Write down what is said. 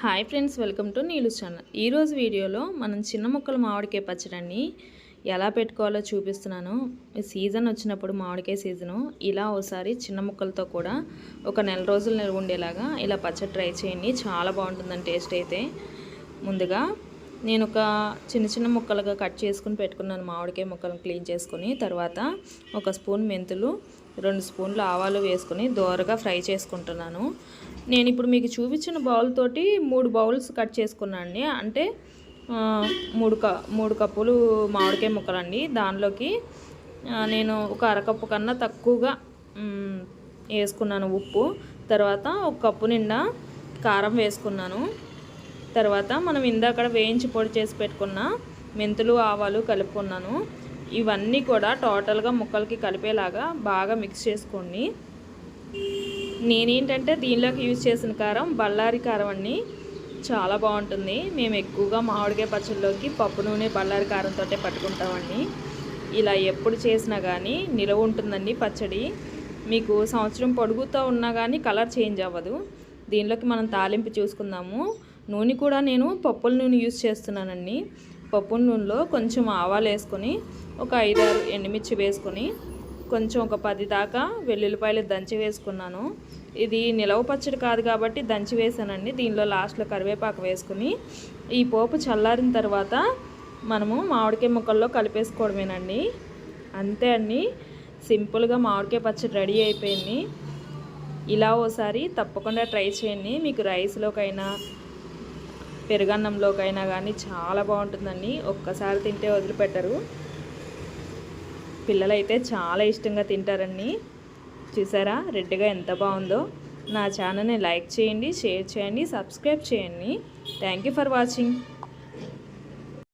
Hi friends, welcome to Neelu channel. ఈరోజు వీడియోలో మనం చిన్న ముక్కల మామిడికాయ పచ్చడిని ఎలా పెట్టుకోవాలో చూపిస్తున్నాను. సీజన్ వచ్చినప్పుడు మామిడికాయ సీజను ఇలా ఒకసారి చిన్న ముక్కలతో కూడా ఒక నెల రోజులు నిల్వ ఉండేలాగా ఇలా పచ్చడి ట్రై చేయండి. చాలా బాగుంటుందని టేస్ట్ అయితే. ముందుగా నేను ఒక చిన్న ముక్కలుగా కట్ చేసుకుని పెట్టుకున్నాను మామిడికాయ ముక్కలను క్లీన్ చేసుకుని. తర్వాత ఒక స్పూన్ మెంతులు, 2 స్పూన్లు ఆవాలు వేసుకొని దోరగా ఫ్రై చేసుకుంటున్నాను. నేను ఇప్పుడు మీకు చూపించిన బౌల్ తోటి 3 బౌల్స్ కట్ చేసుకున్నాను. అంటే 3 కప్పులు మామిడికాయ ముక్కలండి. దానిలోకి నేను ఒక అరకప్పు కన్నా తక్కువగా వేసుకున్నాను ఉప్పు. తర్వాత 1 కప్పు నిండా కారం వేసుకున్నాను. తర్వాత మనం ఇందాక వేయించి పొడి చేసి పెట్టుకున్న మెంతులు, ఆవాలు కలుపుకున్నాను. ఇవన్నీ కూడా టోటల్గా ముక్కలకి కలిపేలాగా బాగా మిక్స్ చేసుకోండి. నేనేంటంటే దీనిలోకి యూజ్ చేసిన కారం బళ్ళారి కారం అండి. చాలా బాగుంటుంది. మేము ఎక్కువగా మామిడికాయ పచ్చడిలోకి పప్పు నూనె బళ్ళారి కారంతో పట్టుకుంటామండి. ఇలా ఎప్పుడు చేసినా కానీ నిలవ ఉంటుందండి పచ్చడి. మీకు సంవత్సరం పొడుగుతూ ఉన్నా కానీ కలర్ చేంజ్ అవ్వదు. దీనిలోకి మనం తాలింపు చూసుకుందాము. నూనె కూడా నేను పప్పుల నూనె యూజ్ చేస్తున్నానండి. పప్పుల నూనెలో కొంచెం ఆవాలు వేసుకొని ఒక 5-6 ఎండుమిర్చి వేసుకొని కొంచెం ఒక 10 దాకా వెల్లుల్లిపాయలు దంచి వేసుకున్నాను. ఇది నిలవ పచ్చడి కాదు కాబట్టి దంచి వేసానండి. దీనిలో లాస్ట్లో కరివేపాకు వేసుకుని ఈ పోపు చల్లారిన తర్వాత మనము మామిడికాయ ముక్కల్లో కలిపేసుకోవడమేనండి. అంతే అండి, సింపుల్గా మామిడికాయ పచ్చడి రెడీ అయిపోయింది. ఇలా ఓసారి తప్పకుండా ట్రై చేయండి. మీకు రైస్లోకైనా పెరుగన్నంలోకైనా కానీ చాలా బాగుంటుందండి. ఒక్కసారి తింటే వదిలిపెట్టరు. పిల్లలైతే చాలా ఇష్టంగా తింటారండి. చూసారా రెడ్గా ఎంత బాగుందో. నా ఛానల్ని లైక్ చేయండి, షేర్ చేయండి, సబ్స్క్రైబ్ చేయండి. Thank you for watching.